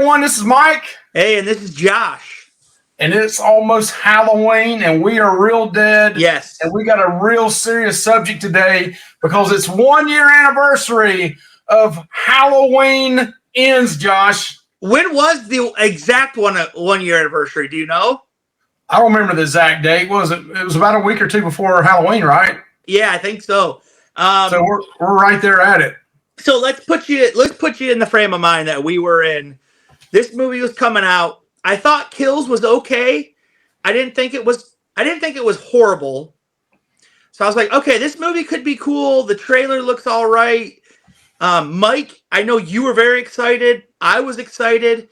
everyone. This is Mike. Hey, and this is Josh. And it's almost Halloween, and we are real dead. Yes. And we got a real serious subject today because it's 1 year anniversary of Halloween Ends, Josh. When was the exact 1 year anniversary? Do you know? I don't remember the exact date. It was about a week or two before Halloween, right? Yeah, I think so. So we're right there at it. So let's put you in the frame of mind that we were in. This movie was coming out. I thought Kills was okay. I didn't think it was horrible. So I was like, okay, this movie could be cool. The trailer looks all right. Mike, I know you were very excited. I was excited.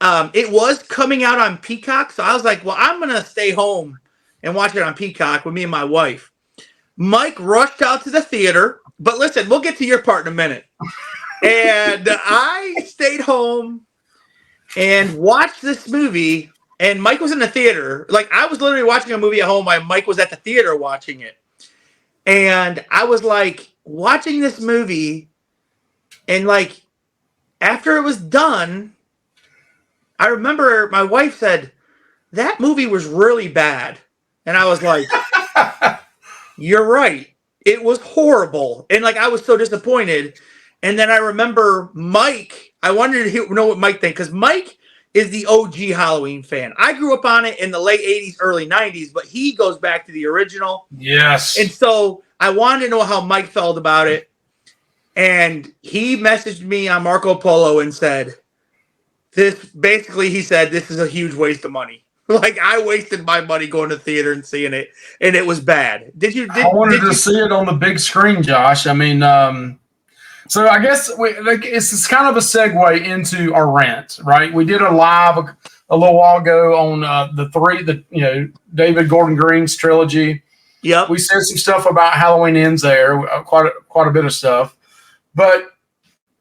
It was coming out on Peacock, so I was like, well, I'm gonna stay home and watch it on Peacock with me and my wife. Mike rushed out to the theater, but listen, we'll get to your part in a minute. And I stayed home and watched this movie, and Mike was in the theater. Like, I was literally watching a movie at home while Mike was at the theater watching it. And I was like watching this movie, and like after it was done, I remember my wife said, that movie was really bad. And I was like, you're right. It was horrible. And like, I was so disappointed. And then I remember Mike, I wanted to know what Mike thinks, because Mike is the OG Halloween fan. I grew up on it in the late 80s, early 90s, but he goes back to the original. Yes. And so I wanted to know how Mike felt about it. And he messaged me on Marco Polo and said, he said, this is a huge waste of money. Like, I wasted my money going to the theater and seeing it, and it was bad. I wanted to see it on the big screen, Josh. I mean, so I guess it's kind of a segue into our rant, right? We did a live a little while ago on David Gordon Green's trilogy. Yep. We said some stuff about Halloween Ends there, quite a bit of stuff. But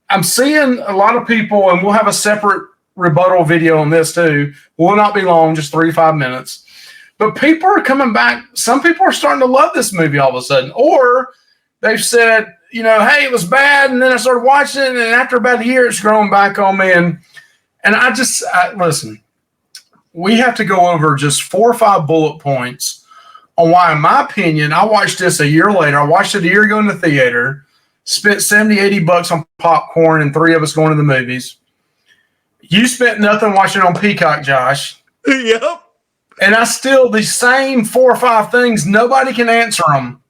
I'm seeing a lot of people, and we'll have a separate rebuttal video on this too. Will not be long, just 3 to 5 minutes. But people are coming back. Some people are starting to love this movie all of a sudden, or they've said, hey, it was bad, and then I started watching it, and after about a year, it's grown back on me. And listen, we have to go over just 4 or 5 bullet points on why, in my opinion, I watched this a year later. I watched it a year ago in the theater, spent $70-$80 on popcorn, and 3 of us going to the movies. You spent nothing watching on Peacock, Josh. Yep. And the same 4 or 5 things, nobody can answer them.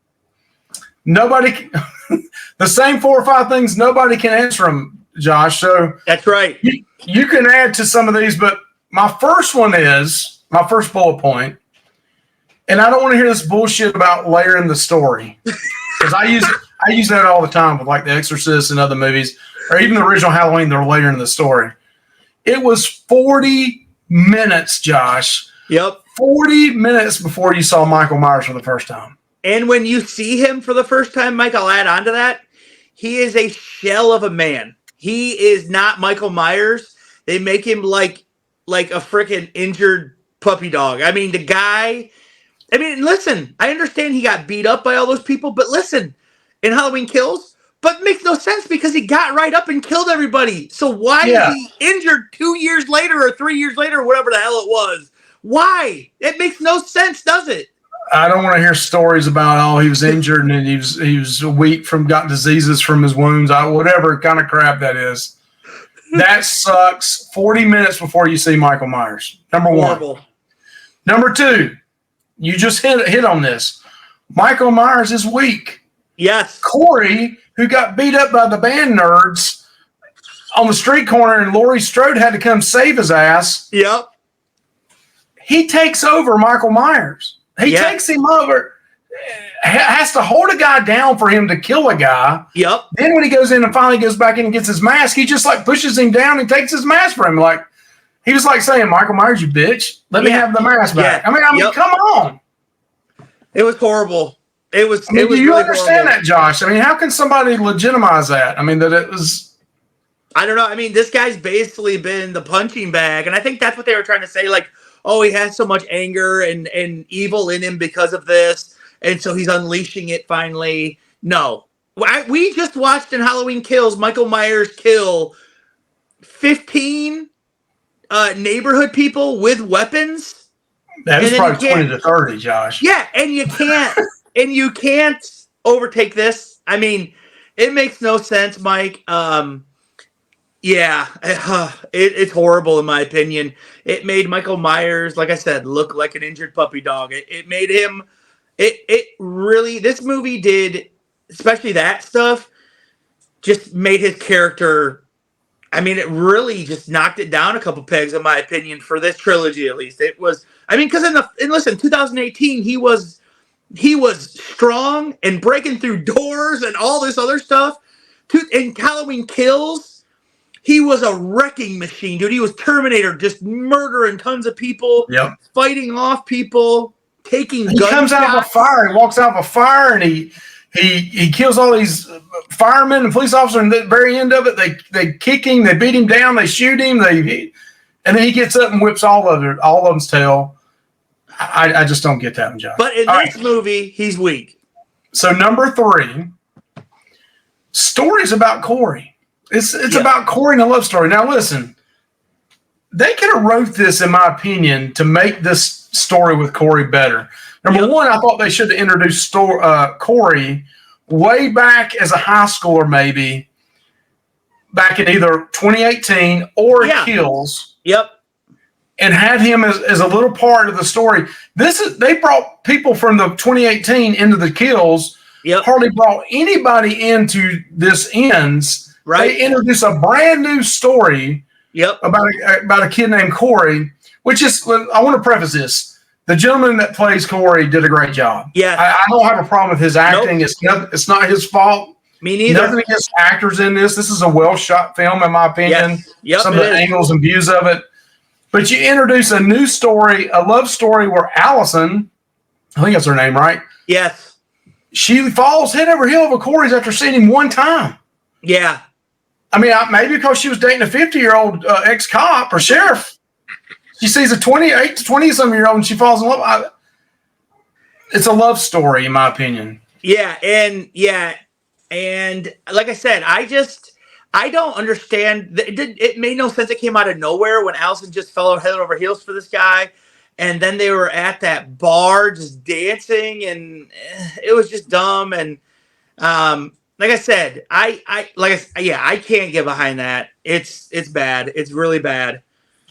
The same 4 or 5 things, nobody can answer them, Josh. So that's right. You can add to some of these, but my first bullet point, and I don't want to hear this bullshit about layering the story, because I use that all the time with like The Exorcist and other movies, or even the original Halloween. They're layering the story. It was 40 minutes, Josh. Yep. 40 minutes before you saw Michael Myers for the first time. And when you see him for the first time, Mike, I'll add on to that. He is a shell of a man. He is not Michael Myers. They make him like a freaking injured puppy dog. I mean, listen, I understand he got beat up by all those people, but listen, in Halloween Kills, but it makes no sense because he got right up and killed everybody. So why is he injured 2 years later or 3 years later, or whatever the hell it was? Why? It makes no sense, does it? I don't want to hear stories about, he was injured and he was weak got diseases from his wounds, whatever kind of crap that is. That sucks. 40 minutes before you see Michael Myers. Number Horrible. 1. Number 2, you just hit on this. Michael Myers is weak. Yes. Corey, who got beat up by the band nerds on the street corner, and Laurie Strode had to come save his ass. Yep. He takes over Michael Myers. He takes him over, has to hold a guy down for him to kill a guy. Yep. Then when he goes in and finally goes back in and gets his mask, he just like pushes him down and takes his mask from him. Like, he was like saying, Michael Myers, you bitch, let me have the mask back. Yeah. I mean, come on. It was horrible. Do you really understand that, Josh? I mean, how can somebody legitimize that? I mean, that it was. I don't know. I mean, this guy's basically been the punching bag, and I think that's what they were trying to say. Like, oh, he has so much anger and evil in him because of this, and so he's unleashing it finally. No. We just watched in Halloween Kills Michael Myers kill 15 neighborhood people with weapons. That was And then probably you 20 can't- to 30, Josh. Yeah, and you can't overtake this. I mean, it makes no sense, Mike. It's horrible in my opinion. It made Michael Myers, like I said, look like an injured puppy dog. It made him. It really. This movie did, especially that stuff, just made his character. I mean, it really just knocked it down a couple pegs, in my opinion, for this trilogy at least. It was. I mean, because listen, 2018, he was strong and breaking through doors and all this other stuff. In Halloween Kills, he was a wrecking machine, dude. He was Terminator, just murdering tons of people, fighting off people, taking gunshots. He comes out of a fire. He walks out of a fire, and he kills all these firemen and police officers. And at the very end of it, they kick him, they beat him down, they shoot him, and then he gets up and whips all of them's tail. I just don't get that one, Josh. But in this movie, he's weak. So number 3, stories about Corey. It's about Corey and a love story. Now listen, they could have wrote this, in my opinion, to make this story with Corey better. Number one, I thought they should have introduced Corey way back as a high schooler, maybe back in either 2018 or Kills. Yep. And had him as a little part of the story. They brought people from the 2018 into the Kills. Yep. Hardly brought anybody into this Ends. Right. They introduced a brand new story. Yep. About a kid named Corey, which is, I want to preface this. The gentleman that plays Corey did a great job. Yeah. I don't have a problem with his acting. Nope. It's not his fault. Me neither. Nothing against actors in this. This is a well-shot film, in my opinion. Yes. Yep, Some of the angles and views of it. But you introduce a new story, a love story where Allison, I think that's her name, right? Yes. She falls head over heels over Corey's after seeing him one time. Yeah. I mean, maybe because she was dating a 50-year-old ex-cop or sheriff. She sees a 28 to 20-some-year-old and she falls in love. It's a love story, in my opinion. Yeah, and like I said, I don't understand. It made no sense. It came out of nowhere when Allison just fell head over heels for this guy, and then they were at that bar just dancing, and it was just dumb. And like I said, I can't get behind that. It's bad. It's really bad.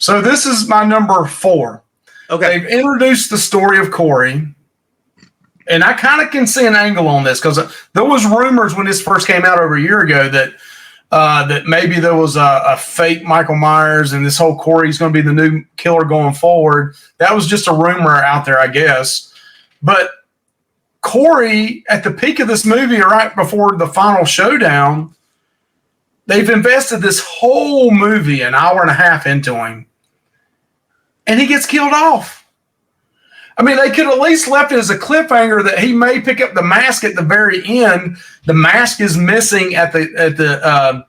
So this is my number 4. Okay, they've introduced the story of Corey, and I kind of can see an angle on this because there was rumors when this first came out over a year ago that maybe there was a fake Michael Myers and this whole Corey's going to be the new killer going forward. That was just a rumor out there, I guess. But Corey, at the peak of this movie, right before the final showdown, they've invested this whole movie, an hour and a half into him, and he gets killed off. I mean, they could at least left it as a cliffhanger that he may pick up the mask at the very end. The mask is missing at the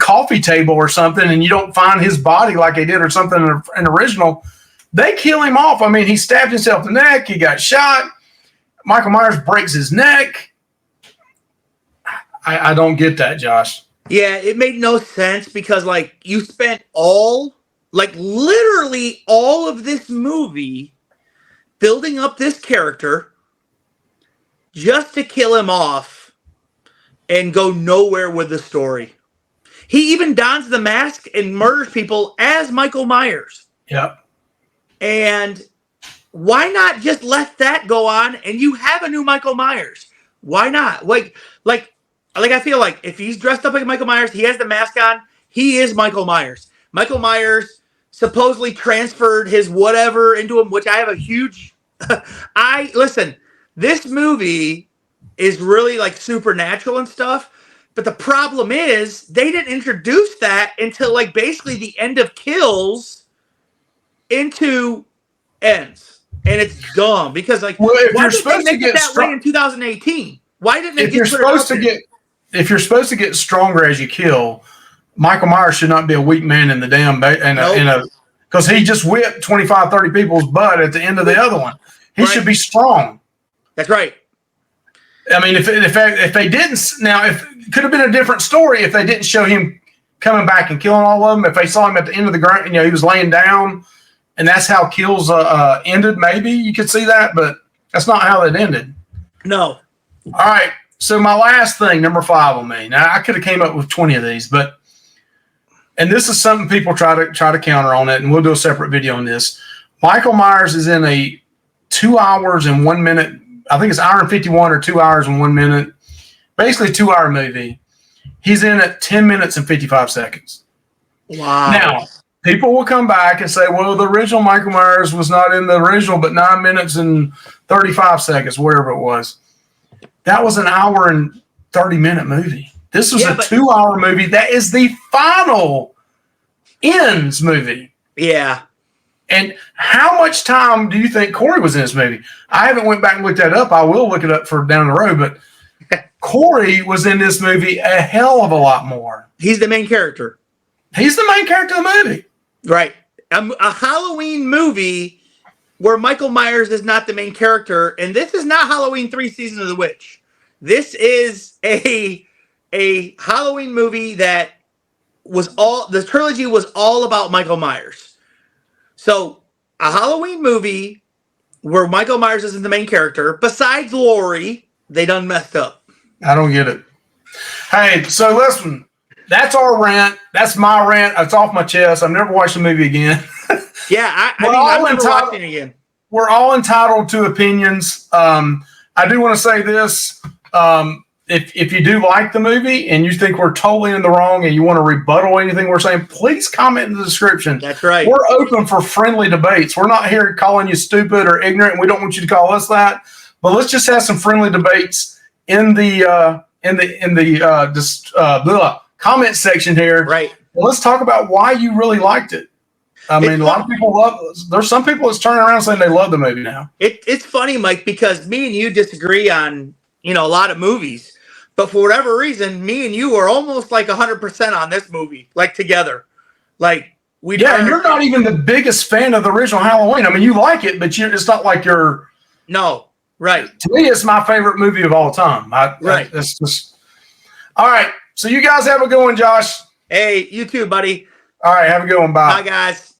coffee table or something, and you don't find his body like they did or something in the original. They kill him off. I mean, he stabbed himself in the neck. He got shot. Michael Myers breaks his neck. I don't get that, Josh. Yeah, it made no sense because, like, you spent literally all of this movie building up this character just to kill him off and go nowhere with the story. He even dons the mask and murders people as Michael Myers. Yep. And why not just let that go on and you have a new Michael Myers? Why not? Like I feel like if he's dressed up like Michael Myers, he has the mask on, he is Michael Myers. Michael Myers supposedly transferred his whatever into him, which I have a huge... listen, this movie is really like supernatural and stuff, but the problem is they didn't introduce that until like basically the end of Kills into Ends. And it's dumb because like, well, why didn't they make it that way in 2018? Why didn't they if you're supposed to get stronger as you kill, Michael Myers should not be a weak man in the damn because he just whipped 25, 30 people's butt at the end of the other one. He should be strong. That's right. I mean, if they didn't, now if it could have been a different story if they didn't show him coming back and killing all of them. If they saw him at the end of the ground, he was laying down, and that's how kills ended. Maybe you could see that, but that's not how it ended. No. All right. So my last thing, number 5 on me. Now I could have came up with 20 of these, and this is something people try to counter on it, and we'll do a separate video on this. Michael Myers is in a 2 hours and 1 minute. I think it's hour and 51 or 2 hours and 1 minute. Basically, a 2 hour movie. He's in it 10 minutes and 55 seconds. Wow. Now, people will come back and say, well, the original Michael Myers was not in the original, but 9 minutes and 35 seconds, wherever it was. That was an hour and 30-minute movie. This was a 2 hour movie. That is the final ends movie. Yeah. And how much time do you think Corey was in this movie? I haven't went back and looked that up. I will look it up for down the road, but Corey was in this movie a hell of a lot more. He's the main character. He's the main character of the movie. Right. A Halloween movie where Michael Myers is not the main character, and this is not Halloween 3 Season of the Witch. This is a Halloween movie that the trilogy was all about Michael Myers. So, a Halloween movie where Michael Myers isn't the main character, besides Laurie, they done messed up. I don't get it. Hey, so listen, that's our rant. That's my rant. It's off my chest. I've never watched the movie again. Yeah, I'm never watching it again. We're all entitled to opinions. I do want to say this. If you do like the movie and you think we're totally in the wrong and you want to rebuttal anything we're saying, please comment in the description. That's right. We're open for friendly debates. We're not here calling you stupid or ignorant. And we don't want you to call us that. But let's just have some friendly debates in the comment section here. Right. Well, let's talk about why you really liked it. I mean, a lot of people love. There's some people that's turning around saying they love the movie now. It's funny, Mike, because me and you disagree on a lot of movies, but for whatever reason, me and you are almost like 100% on this movie, like together, like we. Yeah, and you're not even the biggest fan of the original Halloween. I mean, you like it, but it's not like you're. No, right. To me, it's my favorite movie of all time. Right. That's just. All right. So you guys have a good one, Josh. Hey, you too, buddy. All right. Have a good one. Bye. Bye, guys.